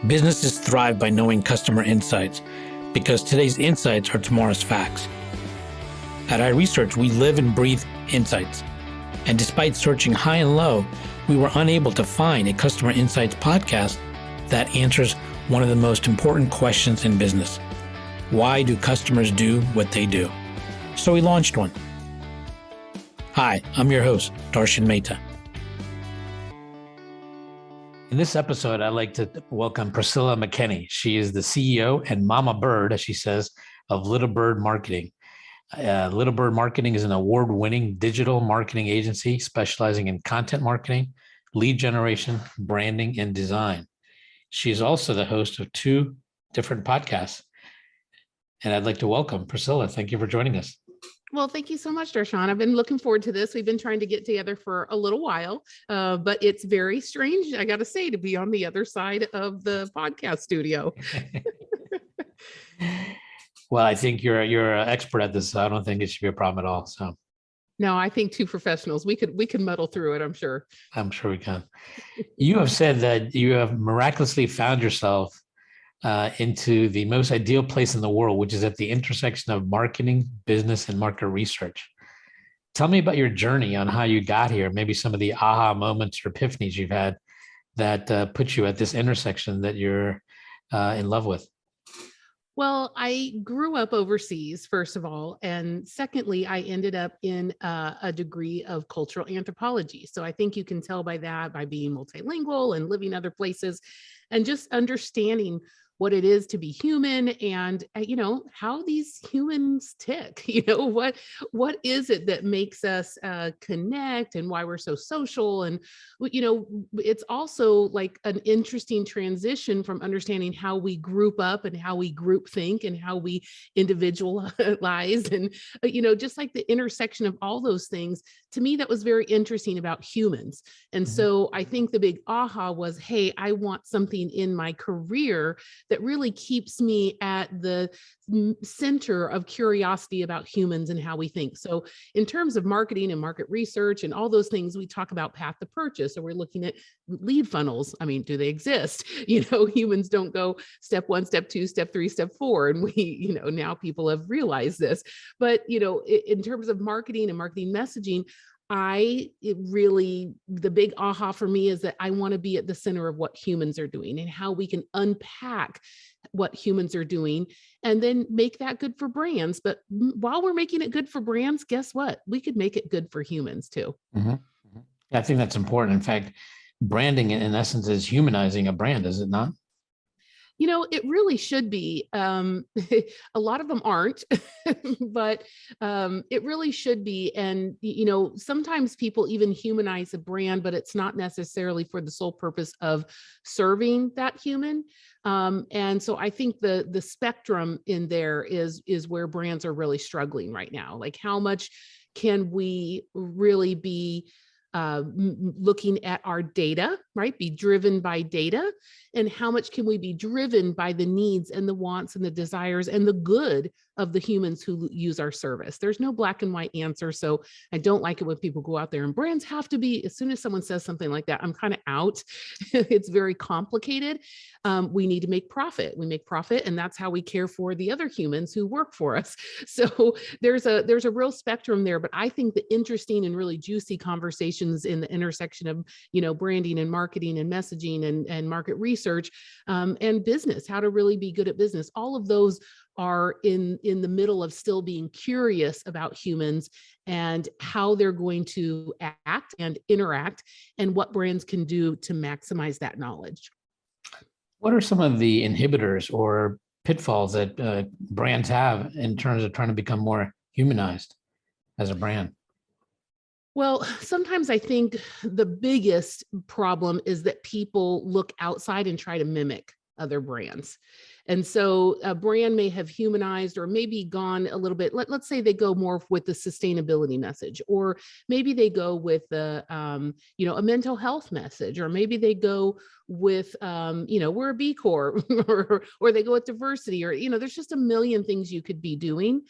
Businesses thrive by knowing customer insights because today's insights are tomorrow's facts. At iResearch, we live and breathe insights. And despite searching high and low, we were unable to find a customer insights podcast that answers one of the most important questions in business. Why do customers do what they do? So we launched one. Hi, I'm your host, Darshan Mehta. In this episode, I'd like to welcome Priscilla McKinney. She is the CEO and Mama Bird, as she says, of Little Bird Marketing. Little Bird Marketing is an award-winning digital marketing agency specializing in content marketing, lead generation, branding, and design. She is also the host of 2 different podcasts. And I'd like to welcome Priscilla. Thank you for joining us. Well, thank you so much, Darshan. I've been looking forward to this. We've been trying to get together for a little while, but it's very strange, I got to say, to be on the other side of the podcast studio. Well, I think you're an expert at this, so I don't think it should be a problem at all. So, no, I think 2 professionals, we could muddle through it. I'm sure. I'm sure we can. You have said that you have miraculously found yourself into the most ideal place in the world, which is at the intersection of marketing, business, and market research. Tell me about your journey on how you got here, maybe some of the aha moments or epiphanies you've had that put you at this intersection that you're in love with. Well, I grew up overseas, first of all, and secondly, I ended up in a degree of cultural anthropology. So I think you can tell by that, by being multilingual and living other places and just understanding what it is to be human and, how these humans tick, what is it that makes us connect and why we're so social. And, it's also like an interesting transition from understanding how we group up and how we group think and how we individualize and, just like the intersection of all those things. To me, that was very interesting about humans. And so I think the big aha was, hey, I want something in my career that really keeps me at the center of curiosity about humans and how we think. So in terms of marketing and market research and all those things, we talk about path to purchase. So we're looking at lead funnels. I mean, do they exist? Humans don't go step 1, step 2, step 3, step 4. And we, now people have realized this. But, in terms of marketing and marketing messaging, the big aha for me is that I want to be at the center of what humans are doing and how we can unpack what humans are doing and then make that good for brands. But while we're making it good for brands, guess what? We could make it good for humans too. Yeah, I think that's important. In fact, branding in essence is humanizing a brand, is it not? It really should be. A lot of them aren't, but it really should be. And, sometimes people even humanize a brand, but it's not necessarily for the sole purpose of serving that human. And so I think the spectrum in there is where brands are really struggling right now. Like, how much can we really be looking at our data, right? Be driven by data, and how much can we be driven by the needs and the wants and the desires and the good of the humans who use our service. There's no black and white answer. So I don't like it when people go out there and brands have to be, as soon as someone says something like that, I'm kind of out. It's very complicated. We need to make profit. We make profit, and that's how we care for the other humans who work for us. So there's a real spectrum there, but I think the interesting and really juicy conversations in the intersection of, branding and marketing and messaging and market research and business, how to really be good at business. All of those are in the middle of still being curious about humans and how they're going to act and interact and what brands can do to maximize that knowledge. What are some of the inhibitors or pitfalls that brands have in terms of trying to become more humanized as a brand? Well, sometimes I think the biggest problem is that people look outside and try to mimic other brands. And so a brand may have humanized or maybe gone a little bit, let's say they go more with the sustainability message, or maybe they go with a mental health message, or maybe they go with, we're a B Corp or they go with diversity, or, there's just a million things you could be doing.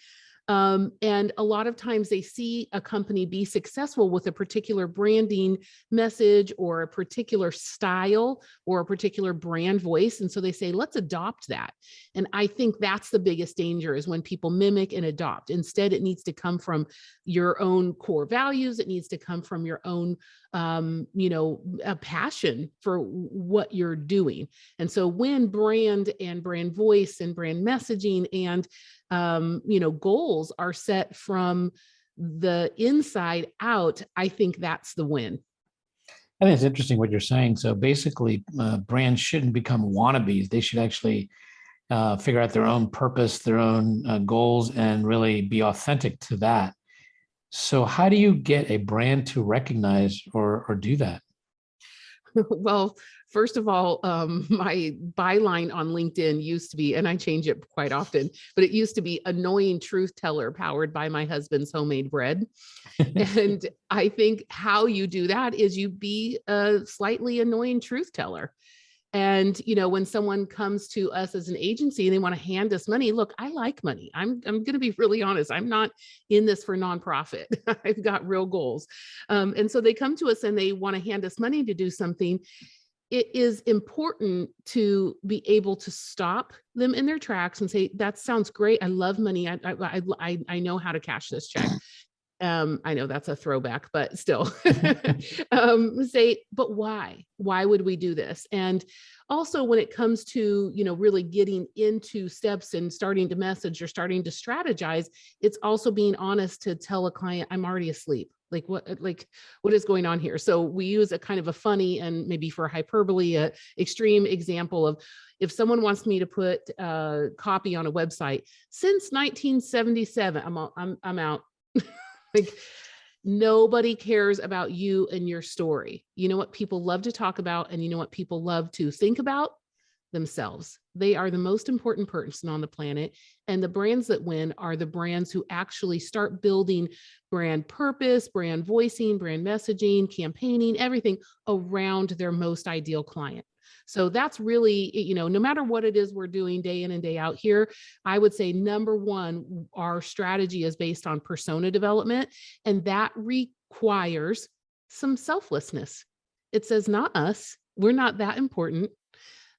And a lot of times they see a company be successful with a particular branding message or a particular style or a particular brand voice. And so they say, let's adopt that. And I think that's the biggest danger, is when people mimic and adopt. Instead, it needs to come from your own core values. It needs to come from your own, a passion for what you're doing. And so when brand and brand voice and brand messaging and goals are set from the inside out, I think that's the win. I think it's interesting what you're saying. So basically, brands shouldn't become wannabes. They should actually figure out their own purpose, their own goals, and really be authentic to that. So how do you get a brand to recognize or do that? Well, first of all, my byline on LinkedIn used to be, and I change it quite often, but it used to be annoying truth teller powered by my husband's homemade bread. And I think how you do that is you be a slightly annoying truth teller. And, when someone comes to us as an agency and they want to hand us money, look, I like money. I'm going to be really honest. I'm not in this for nonprofit. I've got real goals. And so they come to us and they want to hand us money to do something. It is important to be able to stop them in their tracks and say, that sounds great. I love money. I know how to cash this check. I know that's a throwback, but still say, but why? Why would we do this? And also when it comes to, really getting into steps and starting to message or starting to strategize, it's also being honest to tell a client, I'm already asleep. What is going on here? So we use a kind of a funny and maybe for hyperbole, extreme example of, if someone wants me to put copy on a website since 1977, I'm out. Nobody cares about you and your story. You know what people love to talk about, and you know what people love to think about? Themselves. They are the most important person on the planet. And the brands that win are the brands who actually start building brand purpose, brand voicing, brand messaging, campaigning, everything around their most ideal client. So that's really, no matter what it is we're doing day in and day out here, I would say number one, our strategy is based on persona development, and that requires some selflessness. It says not us, we're not that important.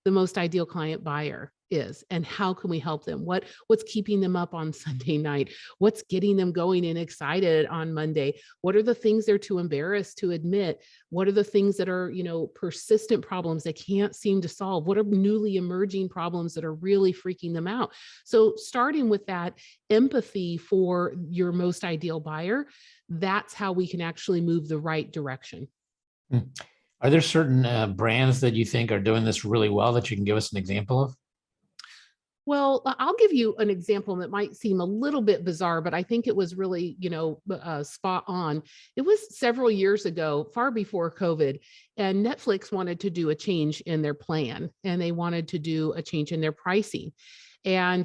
The most ideal client buyer is, and how can we help them? What's keeping them up on Sunday night? What's getting them going and excited on Monday? What are the things they're too embarrassed to admit? What are the things that are, persistent problems they can't seem to solve? What are newly emerging problems that are really freaking them out? So starting with that empathy for your most ideal buyer, that's how we can actually move the right direction. Are there certain brands that you think are doing this really well that you can give us an example of? Well, I'll give you an example that might seem a little bit bizarre, but I think it was really, spot on. It was several years ago, far before COVID, and Netflix wanted to do a change in their plan, and they wanted to do a change in their pricing. And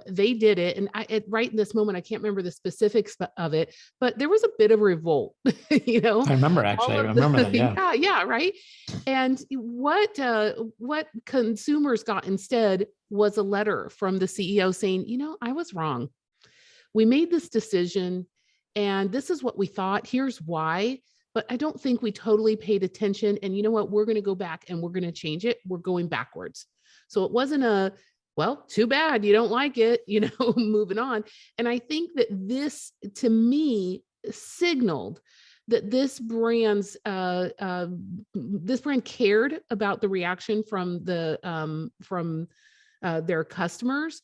they did it. And right in this moment, I can't remember the specifics of it, but there was a bit of revolt, I remember, actually. I remember that, yeah. Yeah, right. And what consumers got instead was a letter from the CEO saying, I was wrong. We made this decision and this is what we thought. Here's why. But I don't think we totally paid attention. And you know what? We're going to go back and we're going to change it. We're going backwards. So it wasn't well, too bad you don't like it, moving on. And I think that this, to me, signaled that this brand cared about the reaction from their customers.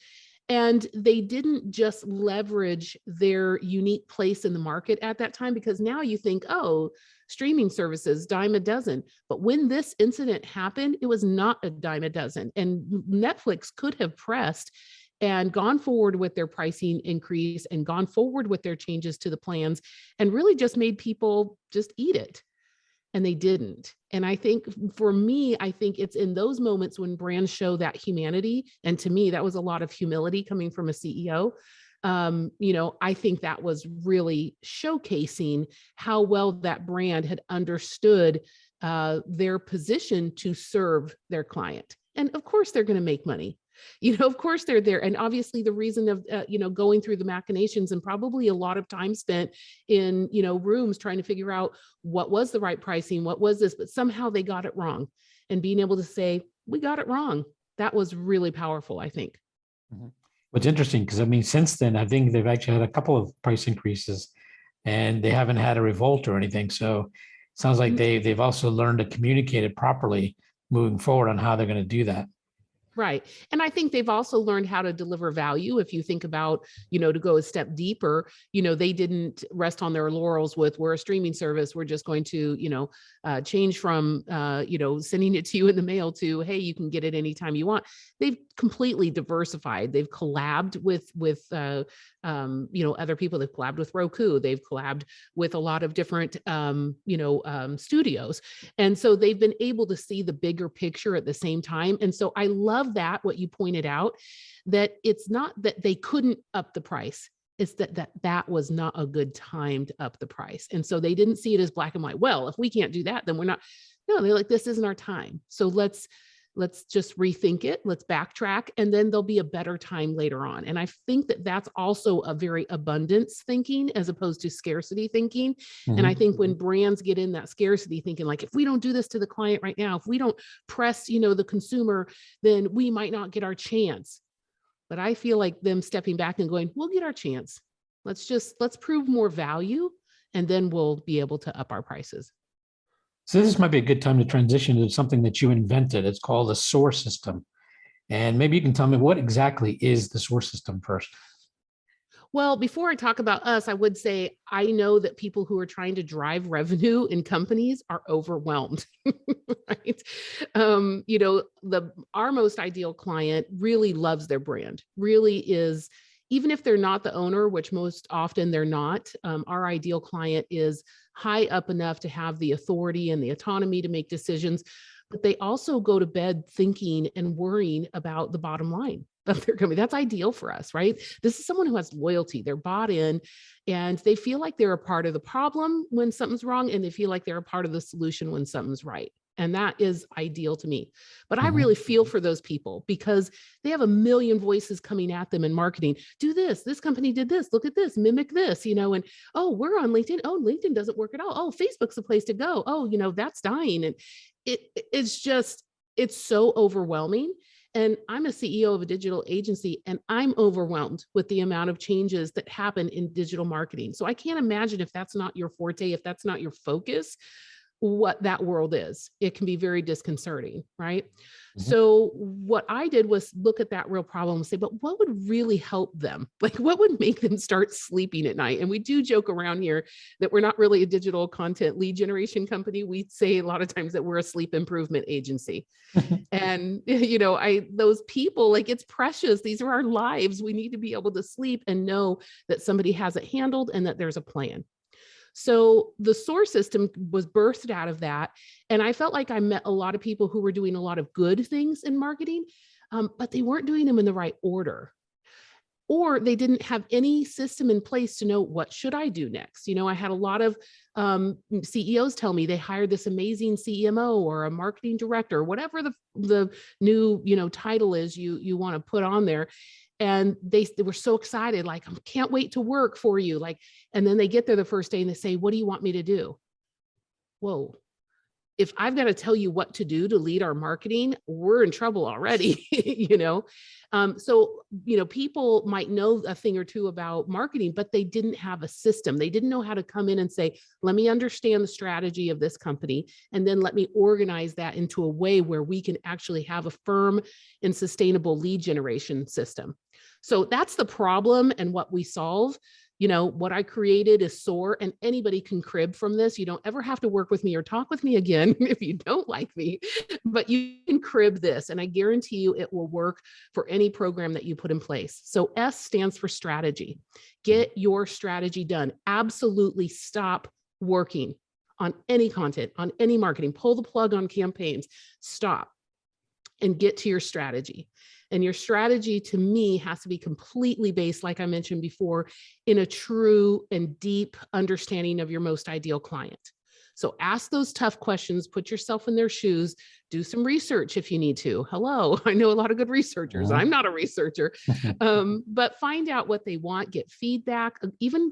And they didn't just leverage their unique place in the market at that time, because now you think, oh, streaming services, dime a dozen. But when this incident happened, it was not a dime a dozen. And Netflix could have pressed and gone forward with their pricing increase and gone forward with their changes to the plans and really just made people just eat it. And they didn't. And I think for me, I think it's in those moments when brands show that humanity. And to me, that was a lot of humility coming from a CEO. I think that was really showcasing how well that brand had understood their position to serve their client. And of course, they're going to make money. Of course they're there. And obviously the reason of, going through the machinations and probably a lot of time spent in, rooms trying to figure out what was the right pricing, what was this, but somehow they got it wrong. And being able to say, we got it wrong. That was really powerful, I think. Mhm. What's interesting, because I mean, since then, I think they've actually had a couple of price increases and they haven't had a revolt or anything. So it sounds like they've also learned to communicate it properly moving forward on how they're going to do that. Right. And I think they've also learned how to deliver value. If you think about, to go a step deeper, they didn't rest on their laurels with, we're a streaming service. We're just going to, change from, sending it to you in the mail to, hey, you can get it anytime you want. They've completely diversified. They've collabed with other people. They've collabed with Roku. They've collabed with a lot of different, studios. And so they've been able to see the bigger picture at the same time. And so I love that, what you pointed out, that it's not that they couldn't up the price. It's that was not a good time to up the price. And so they didn't see it as black and white. Well, if we can't do that, then we're not. No, they're like, this isn't our time. So let's just rethink it. Let's backtrack. And then there'll be a better time later on. And I think that that's also a very abundance thinking as opposed to scarcity thinking. Mm-hmm. And I think when brands get in that scarcity thinking, like, if we don't do this to the client right now, if we don't press, the consumer, then we might not get our chance. But I feel like them stepping back and going, we'll get our chance. Let's prove more value, and then we'll be able to up our prices. So this might be a good time to transition to something that you invented. It's called the SOAR system. And maybe you can tell me what exactly is the SOAR system first. Well, before I talk about us, I would say I know that people who are trying to drive revenue in companies are overwhelmed, right? Our most ideal client really loves their brand, really is, even if they're not the owner, which most often they're not, our ideal client is high up enough to have the authority and the autonomy to make decisions, but they also go to bed thinking and worrying about the bottom line of their company. That's ideal for us, right? This is someone who has loyalty. They're bought in and they feel like they're a part of the problem when something's wrong, and they feel like they're a part of the solution when something's right. And that is ideal to me. But I really feel for those people because they have a million voices coming at them in marketing. Do this company did this, look at this, mimic this, and, oh, we're on LinkedIn. Oh, LinkedIn doesn't work at all. Oh, Facebook's the place to go. Oh, that's dying. And it's so overwhelming. And I'm a CEO of a digital agency, and I'm overwhelmed with the amount of changes that happen in digital marketing. So I can't imagine, if that's not your forte, if that's not your focus, what that world is. It can be very disconcerting, right? Mm-hmm. So what I did was look at that real problem and say, but what would really help them? Like, what would make them start sleeping at night? And we do joke around here that we're not really a digital content lead generation company. We say a lot of times that we're a sleep improvement agency. And, those people, like, it's precious. These are our lives. We need to be able to sleep and know that somebody has it handled and that there's a plan. So the SOAR system was birthed out of that. And I felt like I met a lot of people who were doing a lot of good things in marketing, but they weren't doing them in the right order. Or they didn't have any system in place to know, what should I do next? I had a lot of CEOs tell me they hired this amazing CMO or a marketing director, whatever the new title is you want to put on there. And they were so excited, like, I can't wait to work for you. Like, and then they get there the first day and they say, what do you want me to do? Whoa. If I've got to tell you what to do to lead our marketing, we're in trouble already, So, people might know a thing or two about marketing, but they didn't have a system. They didn't know how to come in and say, let me understand the strategy of this company, and then let me organize that into a way where we can actually have a firm and sustainable lead generation system. So that's the problem and what we solve. What I created is SOAR, and anybody can crib from this. You don't ever have to work with me or talk with me again if you don't like me, but you can crib this, and I guarantee you it will work for any program that you put in place. So S stands for strategy. Get your strategy done. Absolutely stop working on any content, on any marketing. Pull the plug on campaigns. Stop and get to your strategy. And your strategy, to me, has to be completely based, like I mentioned before, in a true and deep understanding of your most ideal client. So ask those tough questions, put yourself in their shoes, do some research if you need to. Hello, I know a lot of good researchers. I'm not a researcher, but find out what they want, get feedback, even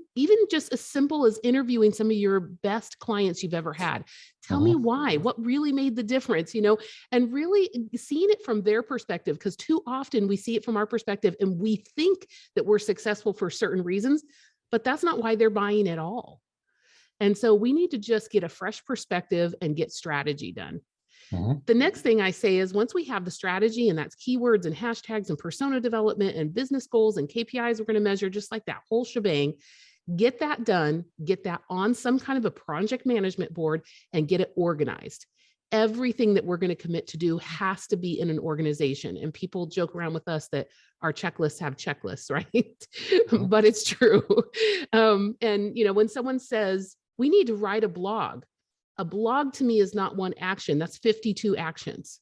just as simple as interviewing some of your best clients you've ever had. Tell me why, what really made the difference, and really seeing it from their perspective, because too often we see it from our perspective and we think that we're successful for certain reasons, but that's not why they're buying at all. And so we need to just get a fresh perspective and get strategy done. The next thing I say is once we have the strategy, and that's keywords and hashtags and persona development and business goals and KPIs we're going to measure, just like that whole shebang, get that done, get that on some kind of a project management board and get it organized. Everything that we're going to commit to do has to be in an organization. And people joke around with us that our checklists have checklists, right? But it's true. And, when someone says, we need to write a blog to me is not one action. That's 52 actions.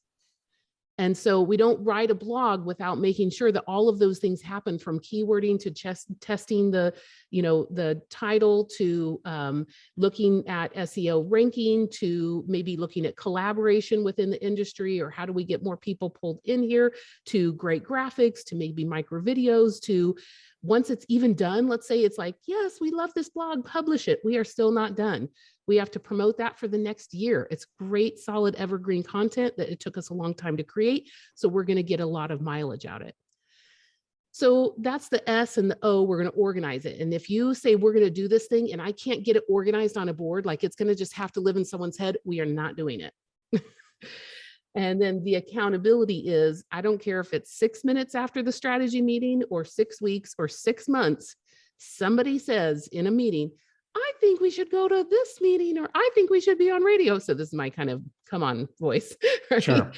And so we don't write a blog without making sure that all of those things happen, from keywording to testing the title, to looking at SEO ranking, to maybe looking at collaboration within the industry, or how do we get more people pulled in here, to great graphics, to maybe micro videos, to once it's even done, let's say it's like, yes, we love this blog, publish it. We are still not done. We have to promote that for the next year. It's great, solid, evergreen content that it took us a long time to create. So we're going to get a lot of mileage out of it. So that's the S and the O. We're going to organize it. And if you say we're going to do this thing and I can't get it organized on a board, like it's going to just have to live in someone's head, we are not doing it. And then the accountability is, I don't care if it's 6 minutes after the strategy meeting or 6 weeks or 6 months, somebody says in a meeting, I think we should go to this meeting, or I think we should be on radio. So this is my kind of come on voice. Right? Sure.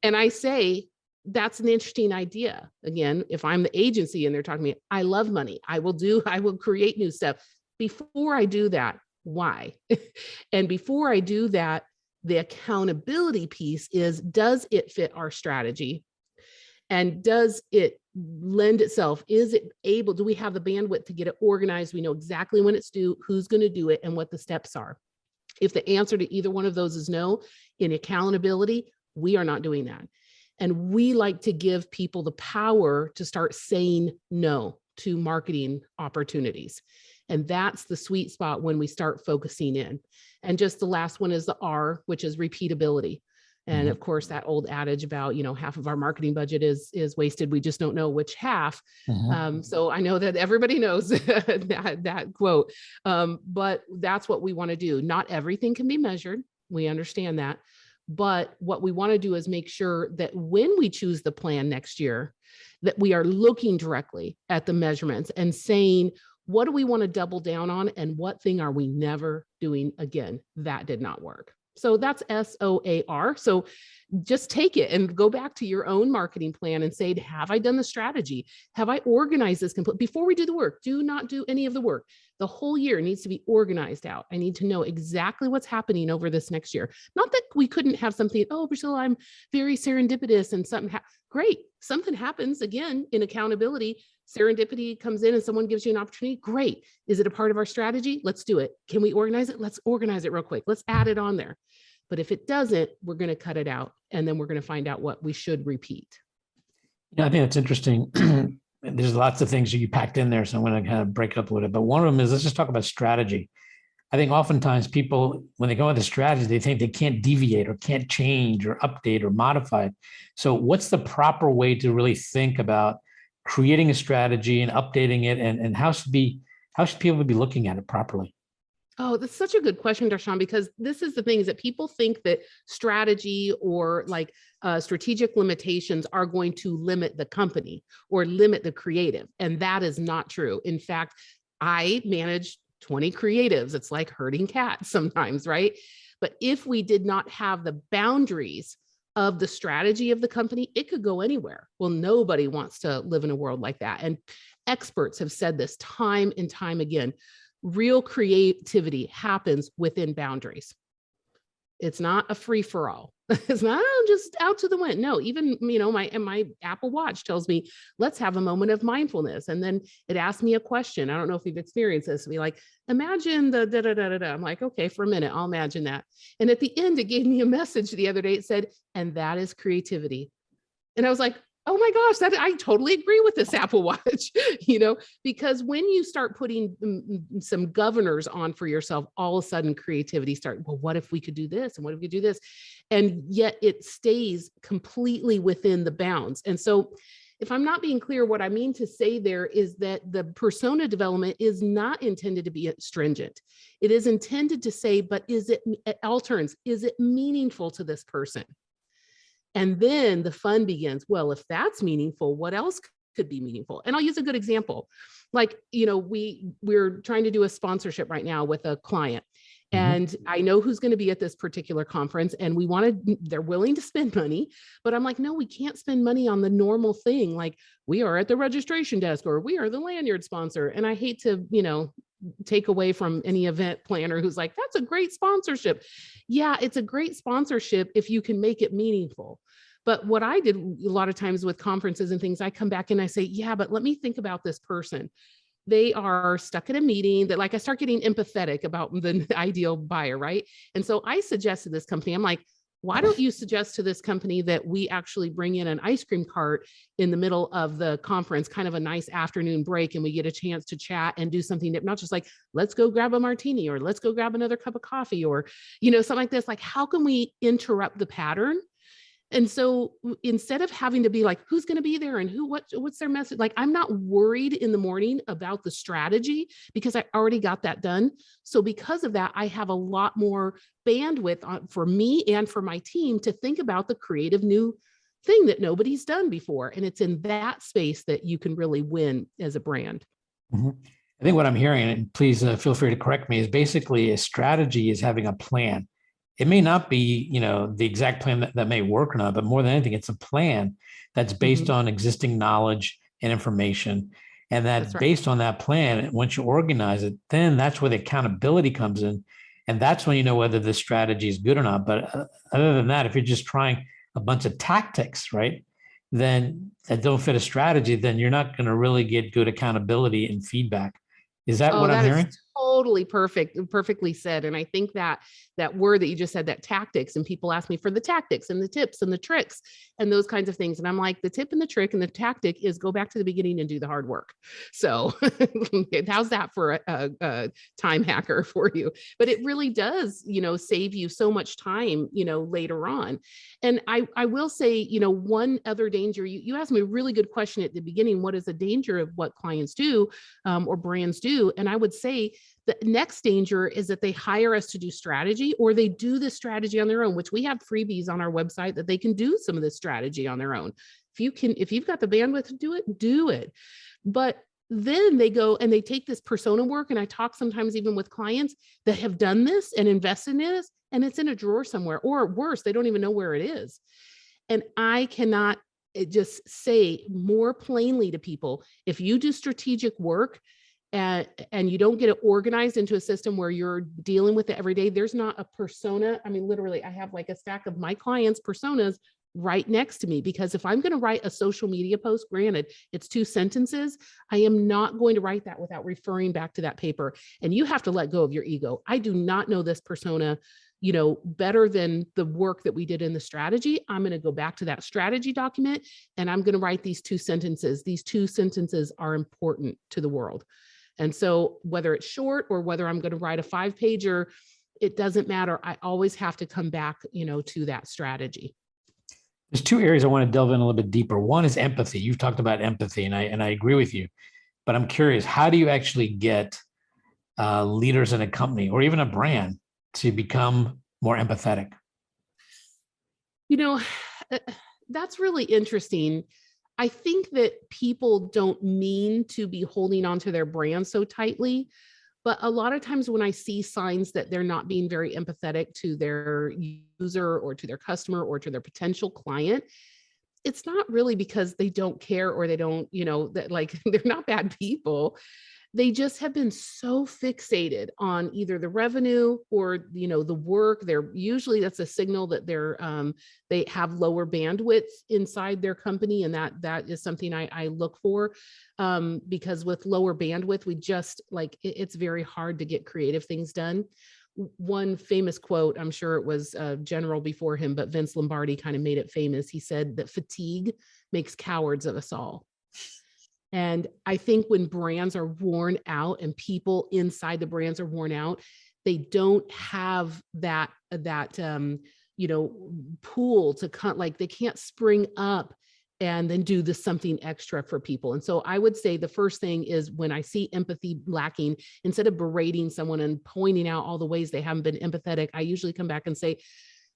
And I say, that's an interesting idea. Again, if I'm the agency and they're talking to me, I love money. I will create new stuff. Before I do that, why? And before I do that, the accountability piece is, does it fit our strategy? And does it lend itself? Is it able, do we have the bandwidth to get it organized? We know exactly when it's due, who's going to do it, and what the steps are. If the answer to either one of those is no, in accountability, we are not doing that. And we like to give people the power to start saying no to marketing opportunities. And that's the sweet spot when we start focusing in. And just the last one is the R, which is repeatability. And of course, that old adage about, half of our marketing budget is wasted. We just don't know which half. So I know that everybody knows that quote, but that's what we want to do. Not everything can be measured. We understand that. But what we want to do is make sure that when we choose the plan next year, that we are looking directly at the measurements and saying, what do we want to double down on? And what thing are we never doing again? That did not work. So that's SOAR. So just take it and go back to your own marketing plan and say, have I done the strategy? Have I organized this complete? Before we do the work, do not do any of the work. The whole year needs to be organized out. I need to know exactly what's happening over this next year. Not that we couldn't have something, oh, Priscilla, I'm very serendipitous and something, great. Something happens again in accountability. Serendipity comes in and someone gives you an opportunity. Great. Is it a part of our strategy? Let's do it. Can we organize it? Let's organize it real quick. Let's add it on there. But if it doesn't, we're going to cut it out. And then we're going to find out what we should repeat. Yeah, I think that's interesting. There's lots of things that you packed in there, so I'm going to kind of break up with it. But one of them is, let's just talk about strategy. I think oftentimes people, when they go into strategy, they think they can't deviate or can't change or update or modify it. So what's the proper way to really think about creating a strategy and updating it, and how should people be looking at it properly? Oh, that's such a good question, Darshan, because this is the thing, is that people think that strategy or strategic limitations are going to limit the company or limit the creative. And that is not true. In fact, I manage 20 creatives. It's like herding cats sometimes, right? But if we did not have the boundaries of the strategy of the company, it could go anywhere. Well, nobody wants to live in a world like that. And experts have said this time and time again. Real creativity happens within boundaries. It's not a free for all. It's not just out to the wind. No, even, my Apple Watch tells me, let's have a moment of mindfulness. And then it asks me a question. I don't know if you've experienced this. Be like, imagine the da da da da da. I'm like, okay, for a minute, I'll imagine that. And at the end, it gave me a message the other day. It said, and that is creativity. And I was like, oh my gosh, I totally agree with this Apple Watch, because when you start putting some governors on for yourself, all of a sudden creativity well, what if we could do this? And what if we could do this? And yet it stays completely within the bounds. And so if I'm not being clear, what I mean to say there is that the persona development is not intended to be stringent. It is intended to say, but is it, at all turns, is it meaningful to this person? And then the fun begins. Well, if that's meaningful, what else could be meaningful? And I'll use a good example. Like, we're trying to do a sponsorship right now with a client. And I know who's going to be at this particular conference, and they're willing to spend money, but I'm like, no, we can't spend money on the normal thing. Like, we are at the registration desk, or we are the lanyard sponsor. And I hate to, take away from any event planner who's like, that's a great sponsorship. Yeah, it's a great sponsorship if you can make it meaningful. But what I did a lot of times with conferences and things, I come back and I say, yeah, but let me think about this person. They are stuck at a meeting that, like, I start getting empathetic about the ideal buyer, right? And so I suggested this company, I'm like, why don't you suggest to this company that we actually bring in an ice cream cart in the middle of the conference, kind of a nice afternoon break, and we get a chance to chat and do something that, not just like, let's go grab a martini, or let's go grab another cup of coffee, or, something like this. Like, how can we interrupt the pattern? And so instead of having to be like, who's going to be there and what's their message? Like, I'm not worried in the morning about the strategy because I already got that done. So because of that, I have a lot more bandwidth for me and for my team to think about the creative new thing that nobody's done before. And it's in that space that you can really win as a brand. I think what I'm hearing, and please feel free to correct me, is basically a strategy is having a plan. It may not be, the exact plan that may work or not, but more than anything, it's a plan that's based on existing knowledge and information. And that's based on that plan. Once you organize it, then that's where the accountability comes in. And that's when you know whether the strategy is good or not. But other than that, if you're just trying a bunch of tactics, right, then that don't fit a strategy, then you're not going to really get good accountability and feedback. Is that what I'm hearing? Totally perfectly said. And I think that word that you just said, that tactics, and people ask me for the tactics and the tips and the tricks and those kinds of things. And I'm like, the tip and the trick and the tactic is go back to the beginning and do the hard work. So how's that for a time hacker for you? But it really does, save you so much time, later on. And I will say, one other danger, you asked me a really good question at the beginning. What is the danger of what clients do or brands do? And I would say the next danger is that they hire us to do strategy, or they do this strategy on their own, which we have freebies on our website that they can do some of this strategy on their own. If you've got the bandwidth to do it. But then they go and they take this persona work. And I talk sometimes even with clients that have done this and invested in this, and it's in a drawer somewhere, or worse, they don't even know where it is. And I cannot just say more plainly to people, if you do strategic work, and you don't get it organized into a system where you're dealing with it every day, there's not a persona. I mean, literally, I have like a stack of my clients' personas right next to me, because if I'm going to write a social media post, granted, it's 2 sentences, I am not going to write that without referring back to that paper. And you have to let go of your ego. I do not know this persona, better than the work that we did in the strategy. I'm going to go back to that strategy document, and I'm going to write these 2 sentences. These 2 sentences are important to the world. And so whether it's short or whether I'm going to write a 5-pager, it doesn't matter. I always have to come back, to that strategy. There's 2 areas I want to delve in a little bit deeper. One is empathy. You've talked about empathy, and I agree with you. But I'm curious, how do you actually get leaders in a company or even a brand to become more empathetic? That's really interesting. I think that people don't mean to be holding onto their brand so tightly, but a lot of times when I see signs that they're not being very empathetic to their user or to their customer or to their potential client, it's not really because they don't care or they don't, that like they're not bad people. They just have been so fixated on either the revenue or, the work. They're usually, that's a signal that they have lower bandwidth inside their company. And that is something I look for, because with lower bandwidth, we just like, it's very hard to get creative things done. One famous quote, I'm sure it was General before him, but Vince Lombardi kind of made it famous. He said that fatigue makes cowards of us all. And I think when brands are worn out and people inside the brands are worn out, they don't have that pool to cut, like they can't spring up and then do this something extra for people. And so I would say the first thing is when I see empathy lacking, instead of berating someone and pointing out all the ways they haven't been empathetic, I usually come back and say,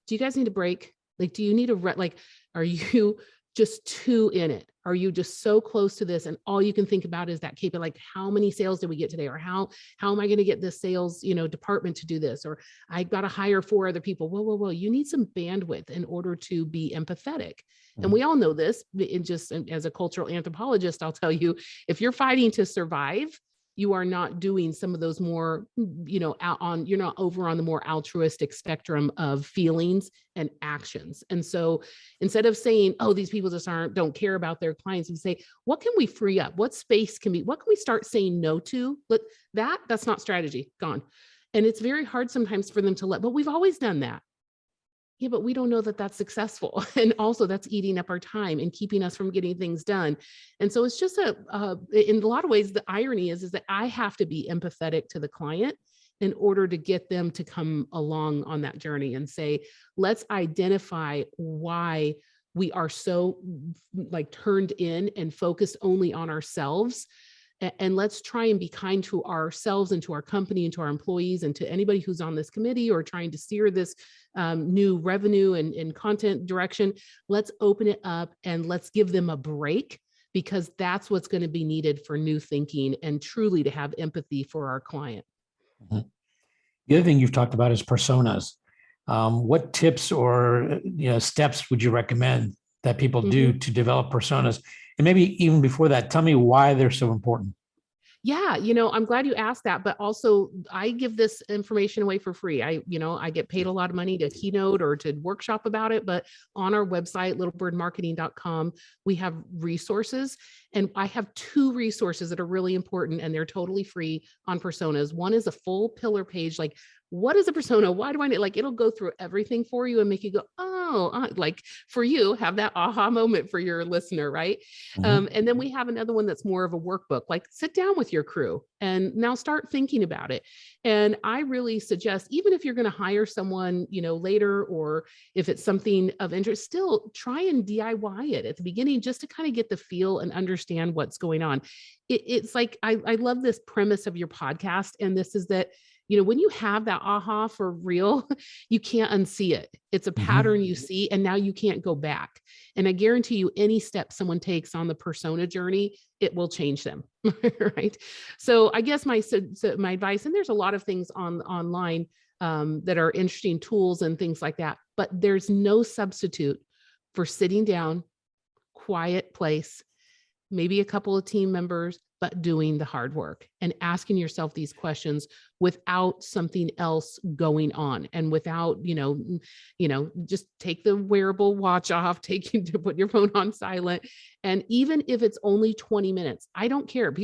do you guys need a break? Like, do you need are you just too in it? Are you just so close to this and all you can think about is that KPI, like how many sales did we get today? Or how am I going to get this sales, department to do this? Or I got to hire 4 other people. Whoa. You need some bandwidth in order to be empathetic. Mm-hmm. And we all know this. As a cultural anthropologist, I'll tell you, if you're fighting to survive, you are not doing some of those more, you're not over on the more altruistic spectrum of feelings and actions. And so instead of saying, oh, these people just don't care about their clients, we say, what can we free up? What can we start saying no to? Look, that's not strategy, gone. And it's very hard sometimes for them to but we've always done that. Yeah, but we don't know that that's successful. And also that's eating up our time and keeping us from getting things done. And so it's just in a lot of ways, the irony is that I have to be empathetic to the client in order to get them to come along on that journey and say, let's identify why we are so like turned in and focused only on ourselves. And let's try and be kind to ourselves and to our company and to our employees and to anybody who's on this committee or trying to steer this new revenue and content direction. Let's open it up and let's give them a break, because that's what's going to be needed for new thinking and truly to have empathy for our client. Mm-hmm. The other thing you've talked about is personas. What tips or steps would you recommend that people do to develop personas? And maybe even before that, tell me why they're so important. Yeah, I'm glad you asked that, but also I give this information away for free. I get paid a lot of money to keynote or to workshop about it, but on our website, littlebirdmarketing.com, we have resources, and I have 2 resources that are really important and they're totally free on personas. One is a full pillar page, like what is a persona? Why do I need, like, it'll go through everything for you and make you go, oh, like for you, have that aha moment for your listener, right? Mm-hmm. And then we have another one that's more of a workbook, like sit down with your crew and now start thinking about it. And I really suggest, even if you're going to hire someone, later, or if it's something of interest, still try and DIY it at the beginning, just to kind of get the feel and understand what's going on. It's like, I love this premise of your podcast. And this is that, when you have that aha for real, you can't unsee it. It's a pattern you see, and now you can't go back. And I guarantee you, any step someone takes on the persona journey, it will change them, right? So I guess my advice, and there's a lot of things online that are interesting tools and things like that, but there's no substitute for sitting down, quiet place, maybe a couple of team members, but doing the hard work and asking yourself these questions without something else going on, and without, just take the wearable watch off, to put your phone on silent. And even if it's only 20 minutes, I don't care.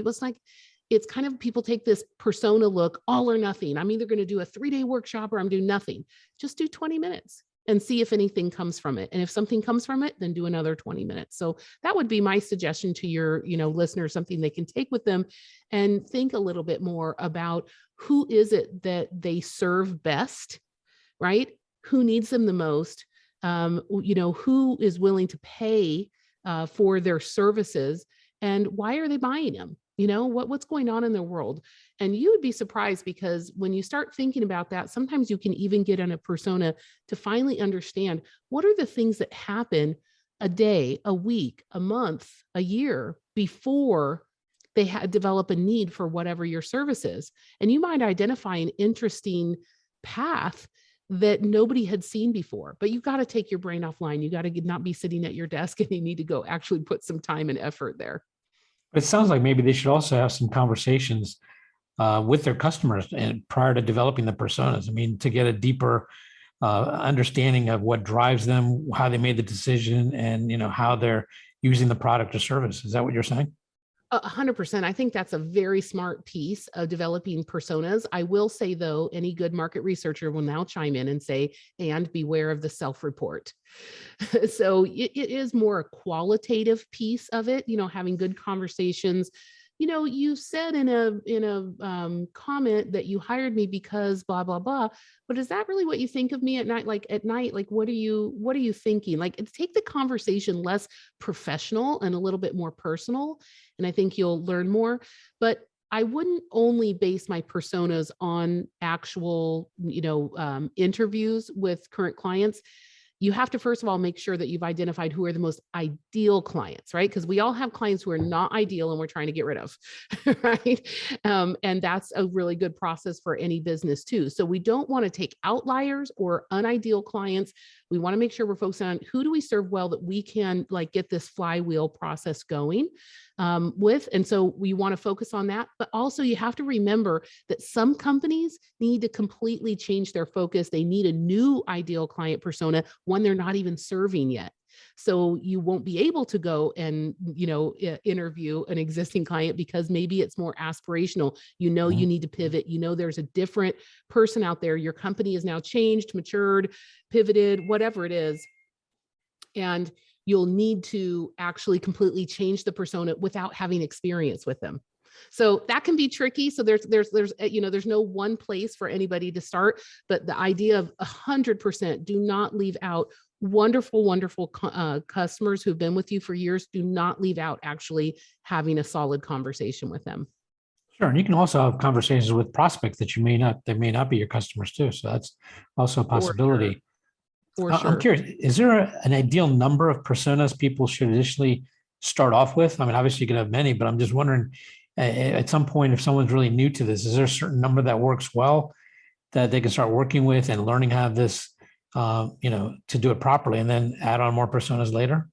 It's kind of, people take this persona look, all or nothing. I'm either going to do a 3-day workshop or I'm doing nothing. Just do 20 minutes. And see if anything comes from it. And if something comes from it, then do another 20 minutes. So that would be my suggestion to your, listeners, something they can take with them and think a little bit more about who is it that they serve best, right? Who needs them the most? Who is willing to pay for their services, and why are they buying them? What's going on in their world? And you would be surprised, because when you start thinking about that, sometimes you can even get on a persona to finally understand what are the things that happen a day, a week, a month, a year before they develop a need for whatever your service is. And you might identify an interesting path that nobody had seen before. But you've got to take your brain offline. You got to not be sitting at your desk, and you need to go actually put some time and effort there. It sounds like maybe they should also have some conversations with their customers and prior to developing the personas. I mean, to get a deeper understanding of what drives them, how they made the decision, and how they're using the product or service. Is that what you're saying? 100%. I think that's a very smart piece of developing personas. I will say, though, any good market researcher will now chime in and say, and beware of the self-report. So it is more a qualitative piece of it, having good conversations. You said in a comment that you hired me because blah, blah, blah, but is that really what you think of me at night? Like at night, like, what are you thinking? Like, it's take the conversation less professional and a little bit more personal. And I think you'll learn more, but I wouldn't only base my personas on actual, interviews with current clients. You have to, first of all, make sure that you've identified who are the most ideal clients, right? Because we all have clients who are not ideal and we're trying to get rid of, right? And that's a really good process for any business too. So we don't want to take outliers or unideal clients. We want to make sure we're focusing on who do we serve well that we can get this flywheel process going with. And so we want to focus on that. But also you have to remember that some companies need to completely change their focus. They need a new ideal client persona, one they're not even serving yet. So you won't be able to go and, interview an existing client because maybe it's more aspirational. You need to pivot. There's a different person out there. Your company is now changed, matured, pivoted, whatever it is. And you'll need to actually completely change the persona without having experience with them. So that can be tricky. So there's no one place for anybody to start, but the idea of 100%, do not leave out wonderful customers who've been with you for years. Do not leave out actually having a solid conversation with them. Sure. And you can also have conversations with prospects that they may not be your customers too. So that's also a possibility. For sure. I'm curious, is there an ideal number of personas people should initially start off with? I mean, obviously you can have many, but I'm just wondering at some point, if someone's really new to this, is there a certain number that works well that they can start working with and learning how this, to do it properly and then add on more personas later?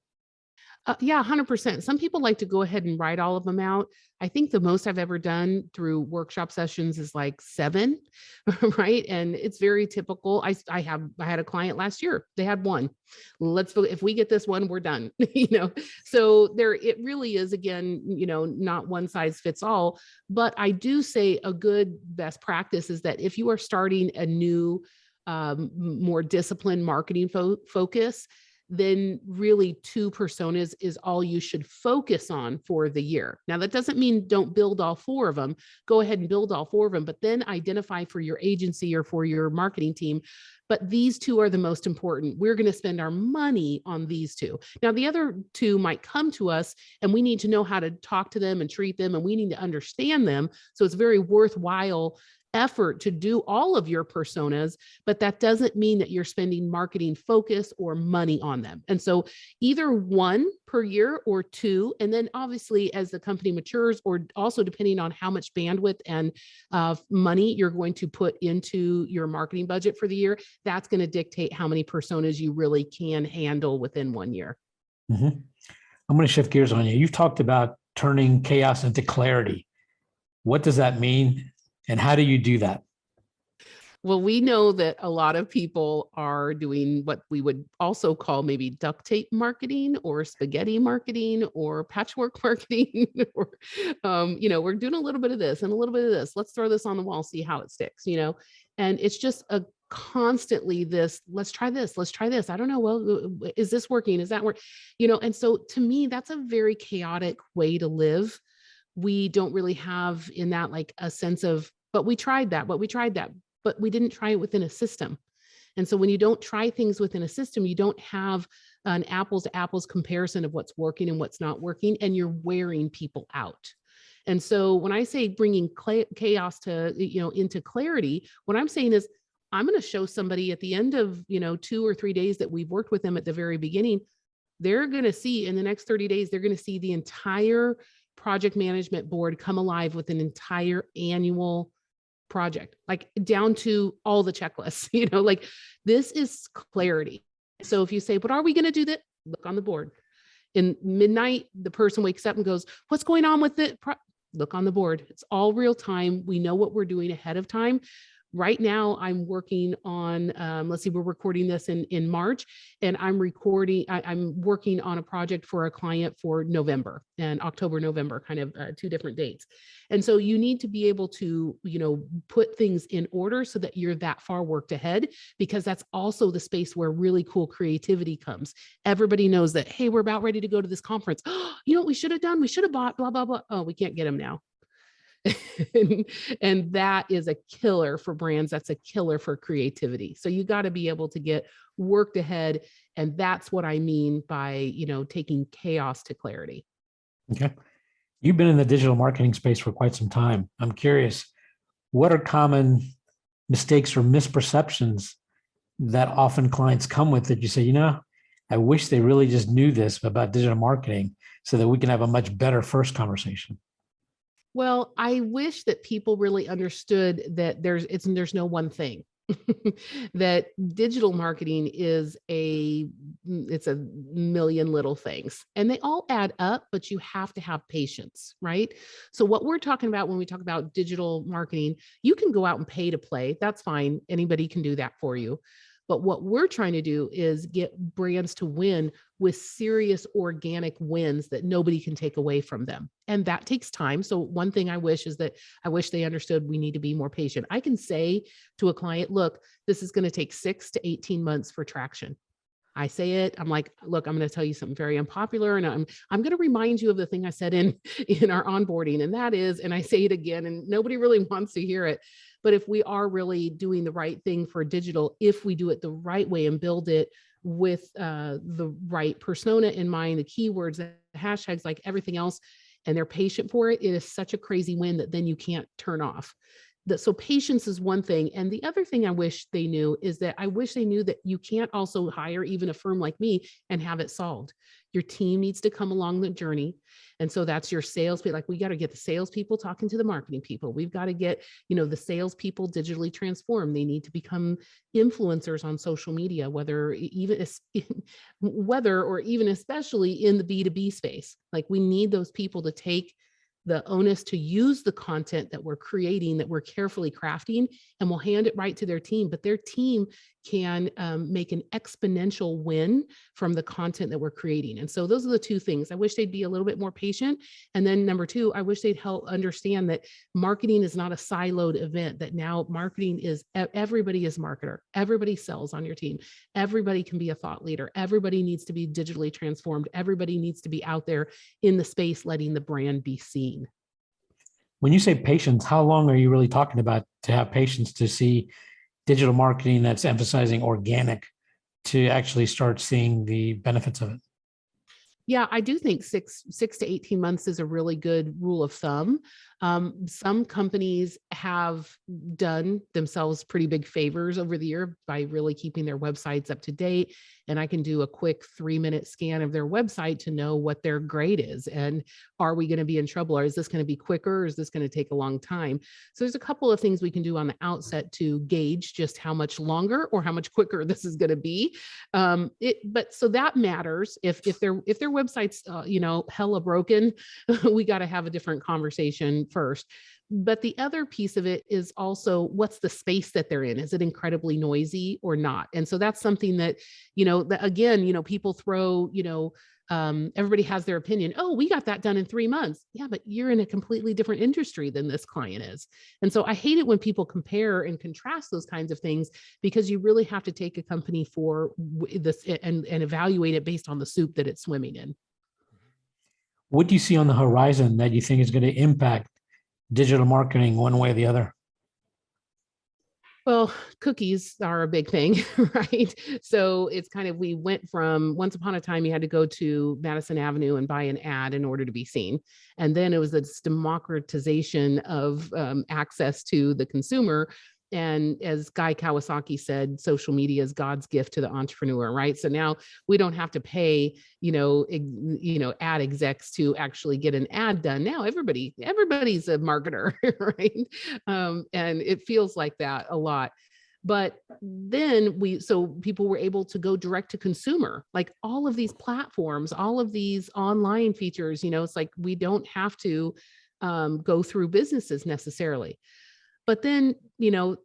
Yeah, 100%. Some people like to go ahead and write all of them out. I think the most I've ever done through workshop sessions is like 7, right? And it's very typical. I had a client last year. They had 1. If we get this one, we're done. So it really is, again, not one size fits all. But I do say a good best practice is that if you are starting a new, more disciplined marketing focus, then really 2 personas is all you should focus on for the year. Now, that doesn't mean don't build all 4 of them. Go ahead and build all 4 of them, but then identify for your agency or for your marketing team. But these 2 are the most important. We're going to spend our money on these 2. Now, the other 2 might come to us and we need to know how to talk to them and treat them, and we need to understand them. So it's very worthwhile effort to do all of your personas, but that doesn't mean that you're spending marketing focus or money on them. And so either 1 per year or 2, and then obviously as the company matures, or also depending on how much bandwidth and money you're going to put into your marketing budget for the year, that's going to dictate how many personas you really can handle within 1 year. Mm-hmm. I'm going to shift gears on you. You've talked about turning chaos into clarity. What does that mean? And how do you do that? Well, we know that a lot of people are doing what we would also call maybe duct tape marketing or spaghetti marketing or patchwork marketing, or, we're doing a little bit of this and a little bit of this. Let's throw this on the wall, see how it sticks, and it's just a constantly this, let's try this. I don't know. Well, is this working? Is that work? And so to me, that's a very chaotic way to live. We don't really have in that like a sense of, but we tried that, but we didn't try it within a system. And so when you don't try things within a system, you don't have an apples to apples comparison of what's working and what's not working, and you're wearing people out. And so when I say bringing chaos to, into clarity, what I'm saying is I'm going to show somebody at the end of, 2 or 3 days that we've worked with them at the very beginning, they're going to see in the next 30 days, they're going to see the entire project management board come alive with an entire annual project, like down to all the checklists, like this is clarity. So if you say, but are we going to do that? Look on the board. In midnight, the person wakes up and goes, what's going on with it? Look on the board. It's all real time. We know what we're doing ahead of time. Right now, I'm working on, let's see, we're recording this in March, and I'm working on a project for a client for November and October, November, kind of 2 different dates. And so you need to be able to, put things in order so that you're that far worked ahead, because that's also the space where really cool creativity comes. Everybody knows that, hey, we're about ready to go to this conference. You know what we should have done? We should have bought blah, blah, blah. Oh, we can't get them now. and that is a killer for brands. That's a killer for creativity. So you got to be able to get worked ahead. And that's what I mean by, taking chaos to clarity. Okay. You've been in the digital marketing space for quite some time. I'm curious, what are common mistakes or misperceptions that often clients come with that you say, I wish they really just knew this about digital marketing so that we can have a much better first conversation? Well, I wish that people really understood that there's no one thing. That digital marketing it's a million little things, and they all add up, but you have to have patience, right? So what we're talking about when we talk about digital marketing, you can go out and pay to play. That's fine. Anybody can do that for you. But what we're trying to do is get brands to win with serious organic wins that nobody can take away from them. And that takes time. So one thing I wish is that I wish they understood we need to be more patient. I can say to a client, look, this is going to take 6 to 18 months for traction. I say it, I'm like, look, I'm going to tell you something very unpopular. And I'm going to remind you of the thing I said in our onboarding. And that is, and I say it again, and nobody really wants to hear it. But if we are really doing the right thing for digital, if we do it the right way and build it with the right persona in mind, the keywords, the hashtags, like everything else, and they're patient for it, it is such a crazy win that then you can't turn off. So patience is one thing. And the other thing I wish they knew is that I wish they knew that you can't also hire even a firm like me and have it solved. Your team needs to come along the journey. And so that's your salespeople. Like, we got to get the salespeople talking to the marketing people. We've got to get, the salespeople digitally transformed. They need to become influencers on social media, whether or even especially in the B2B space. Like, we need those people to take the onus to use the content that we're creating, that we're carefully crafting, and we'll hand it right to their team. But their team can make an exponential win from the content that we're creating. And so those are the 2 things. I wish they'd be a little bit more patient. And then number 2, I wish they'd help understand that marketing is not a siloed event, that now marketing is, everybody is marketer. Everybody sells on your team. Everybody can be a thought leader. Everybody needs to be digitally transformed. Everybody needs to be out there in the space, letting the brand be seen. When you say patience, how long are you really talking about to have patience to see digital marketing that's emphasizing organic to actually start seeing the benefits of it? Yeah, I do think 6 to 18 months is a really good rule of thumb. Some companies have done themselves pretty big favors over the year by really keeping their websites up to date. And I can do a quick 3-minute scan of their website to know what their grade is. And are we going to be in trouble? Or is this going to be quicker? Or is this going to take a long time? So there's a couple of things we can do on the outset to gauge just how much longer or how much quicker this is going to be. But so that matters. If their website's hella broken, we got to have a different conversation first. But the other piece of it is also, what's the space that they're in? Is it incredibly noisy or not? And so that's something that, again, people throw, everybody has their opinion. Oh, we got that done in 3 months. Yeah, but you're in a completely different industry than this client is. And so I hate it when people compare and contrast those kinds of things, because you really have to take a company for this and evaluate it based on the soup that it's swimming in. What do you see on the horizon that you think is going to impact digital marketing one way or the other? Well, cookies are a big thing, right? So it's kind of, we went from, once upon a time, you had to go to Madison Avenue and buy an ad in order to be seen. And then it was this democratization of access to the consumer. And as Guy Kawasaki said, social media is God's gift to the entrepreneur, right? So now we don't have to pay, ad execs to actually get an ad done. Now everybody's a marketer, right? And it feels like that a lot. But then so people were able to go direct to consumer, like all of these platforms, all of these online features, it's like we don't have to go through businesses necessarily. But then,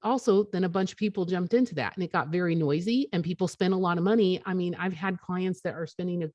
also then a bunch of people jumped into that and it got very noisy and people spent a lot of money. I mean, I've had clients that are spending a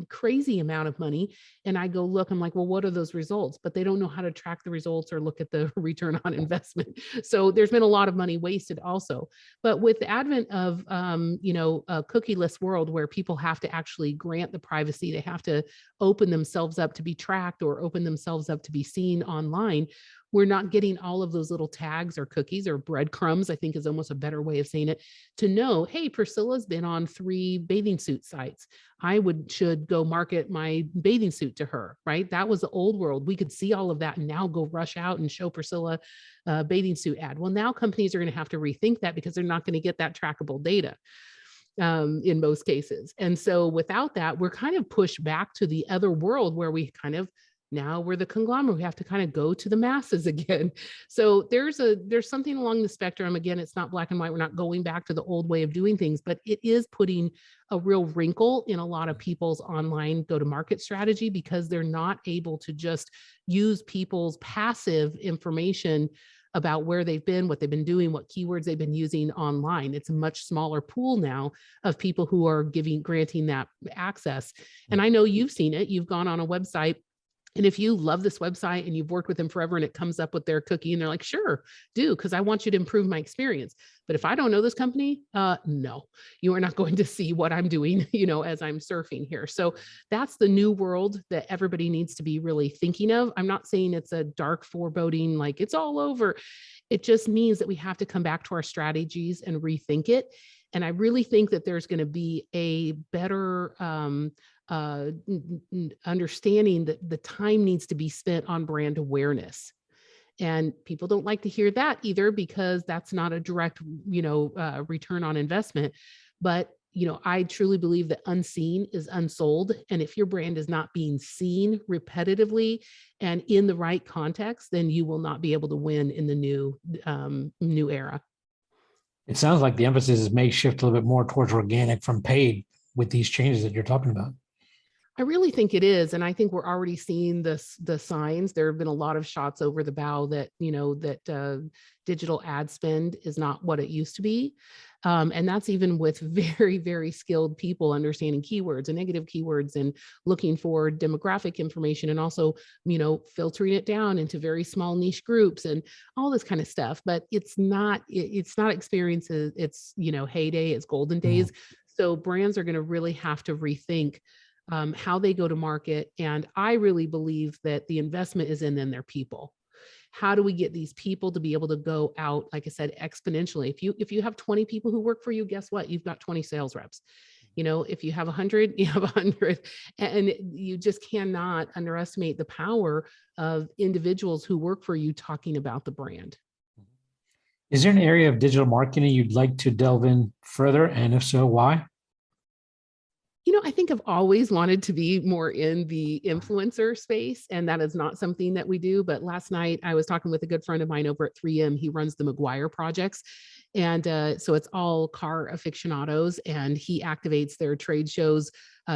crazy amount of money and I go look, I'm like, well, what are those results? But they don't know how to track the results or look at the return on investment. So there's been a lot of money wasted also. But with the advent of, a cookieless world where people have to actually grant the privacy, they have to open themselves up to be tracked or open themselves up to be seen online. We're not getting all of those little tags or cookies or breadcrumbs, I think is almost a better way of saying it, to know, hey, Priscilla's been on 3 bathing suit sites. I should go market my bathing suit to her, right? That was the old world. We could see all of that and now go rush out and show Priscilla a bathing suit ad. Well, now companies are going to have to rethink that because they're not going to get that trackable data in most cases. And so without that, we're kind of pushed back to the other world where now we're the conglomerate. We have to kind of go to the masses again. So there's something along the spectrum. Again, it's not black and white. We're not going back to the old way of doing things, but it is putting a real wrinkle in a lot of people's online go-to-market strategy because they're not able to just use people's passive information about where they've been, what they've been doing, what keywords they've been using online. It's a much smaller pool now of people who are granting that access. And I know you've seen it. You've gone on a website, and if you love this website and you've worked with them forever and it comes up with their cookie and they're like, sure, do, because I want you to improve my experience. But if I don't know this company, no, you are not going to see what I'm doing, as I'm surfing here. So that's the new world that everybody needs to be really thinking of. I'm not saying it's a dark foreboding, like it's all over. It just means that we have to come back to our strategies and rethink it. And I really think that there's going to be a better understanding that the time needs to be spent on brand awareness. And people don't like to hear that either because that's not a direct, return on investment. But, I truly believe that unseen is unsold. And if your brand is not being seen repetitively and in the right context, then you will not be able to win in the new era. It sounds like the emphasis may shift a little bit more towards organic from paid with these changes that you're talking about. I really think it is. And I think we're already seeing the signs. There have been a lot of shots over the bow that, digital ad spend is not what it used to be. And that's even with very, very skilled people understanding keywords and negative keywords and looking for demographic information and also, filtering it down into very small niche groups and all this kind of stuff. But it's not experiences. It's, heyday, it's golden days. So brands are going to really have to rethink how they go to market. And I really believe that the investment is in their people. How do we get these people to be able to go out, like I said, exponentially? If you have 20 people who work for you, guess what? You've got 20 sales reps. If you have 100, you have 100. And you just cannot underestimate the power of individuals who work for you talking about the brand. Is there an area of digital marketing you'd like to delve in further? And if so, why? I think I've always wanted to be more in the influencer space, and that is not something that we do. But last night I was talking with a good friend of mine over at 3M. He runs the McGuire projects. And so it's all car aficionados, and he activates their trade shows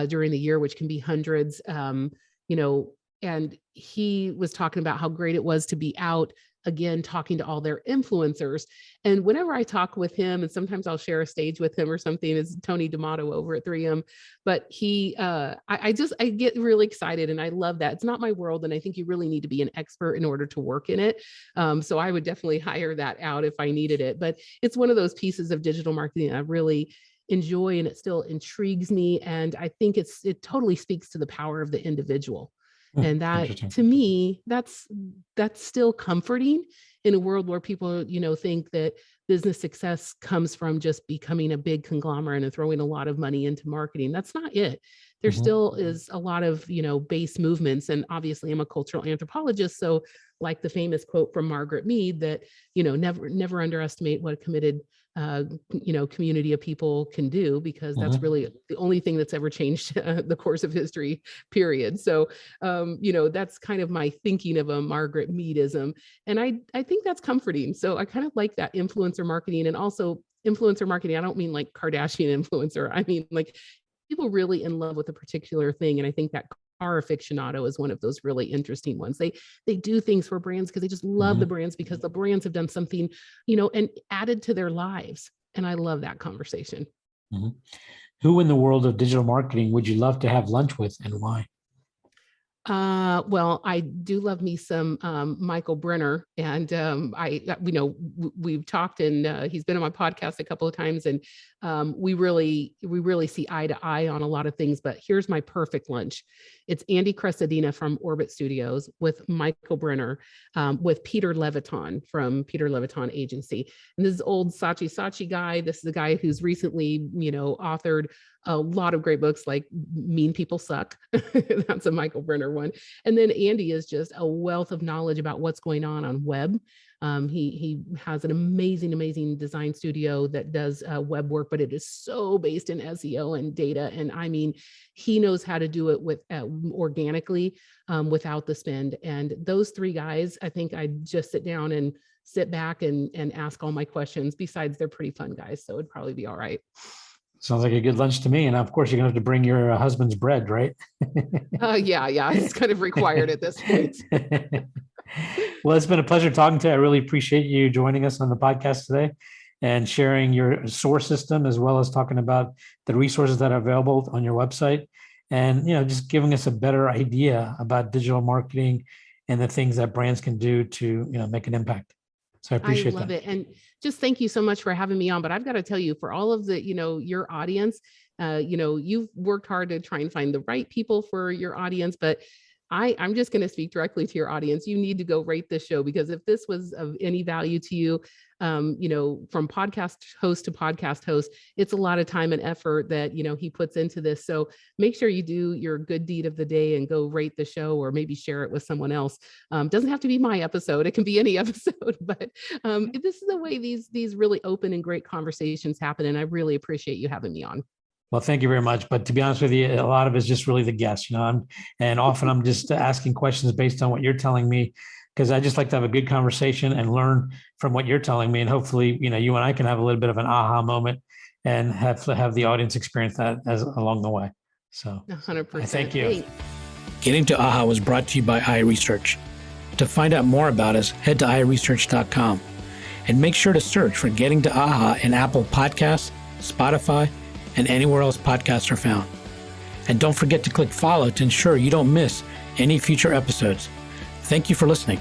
during the year, which can be hundreds, and he was talking about how great it was to be out again, talking to all their influencers. And whenever I talk with him, and sometimes I'll share a stage with him or something, is Tony D'Amato over at 3M. But I get really excited and I love that. It's not my world. And I think you really need to be an expert in order to work in it. So I would definitely hire that out if I needed it. But it's one of those pieces of digital marketing I really enjoy, and it still intrigues me. And I think it totally speaks to the power of the individual. And that, to me, that's still comforting in a world where people, think that business success comes from just becoming a big conglomerate and throwing a lot of money into marketing. That's not it. there still is a lot of, base movements. And obviously I'm a cultural anthropologist. So like the famous quote from Margaret Mead that, never underestimate what a committed community of people can do, because that's really the only thing that's ever changed the course of history, period. So, that's kind of my thinking of a Margaret Meadism. And I think that's comforting. So I kind of like that influencer marketing. And also influencer marketing, I don't mean like Kardashian influencer. I mean like people really in love with a particular thing. And I think that car aficionado is one of those really interesting ones. They do things for brands because they just love the brands, because the brands have done something, and added to their lives. And I love that conversation. Who in the world of digital marketing would you love to have lunch with, and why? Well, I do love me some Michael Brenner, and we've talked, and he's been on my podcast a couple of times, and we really see eye to eye on a lot of things. But here's my perfect lunch: it's Andy Cresadina from Orbit Studios with Michael Brenner, with Peter Leviton from Peter Leviton Agency, and this is old Saatchi guy. This is a guy who's recently, authored a lot of great books like Mean People Suck. That's a Michael Brenner one. And then Andy is just a wealth of knowledge about what's going on web. He has an amazing design studio that does web work, but it is so based in SEO and data. And I mean, he knows how to do it with organically, without the spend. And those three guys, I think I just sit back and ask all my questions. Besides, they're pretty fun guys, so it'd probably be all right. Sounds like a good lunch to me. And of course, you're going to have to bring your husband's bread, right? Yeah. It's kind of required at this point. Well, it's been a pleasure talking to you. I really appreciate you joining us on the podcast today and sharing your SOAR system, as well as talking about the resources that are available on your website, and just giving us a better idea about digital marketing and the things that brands can do to make an impact. So I appreciate that. I love it. And just thank you so much for having me on. But I've got to tell you, for all of the, your audience, you've worked hard to try and find the right people for your audience. But I'm just going to speak directly to your audience. You need to go rate this show, because if this was of any value to you, from podcast host to podcast host, it's a lot of time and effort that, he puts into this. So make sure you do your good deed of the day and go rate the show, or maybe share it with someone else. Doesn't have to be my episode. It can be any episode, but this is the way these really open and great conversations happen. And I really appreciate you having me on. Well, thank you very much. But to be honest with you, a lot of it's just really the guests, and often I'm just asking questions based on what you're telling me, because I just like to have a good conversation and learn from what you're telling me. And hopefully, you and I can have a little bit of an aha moment and have the audience experience that as along the way. So 100%. Thank you. Thanks. Getting to AHA was brought to you by iResearch. To find out more about us, head to iResearch.com and make sure to search for Getting to AHA in Apple Podcasts, Spotify, and anywhere else podcasts are found. And don't forget to click follow to ensure you don't miss any future episodes. Thank you for listening.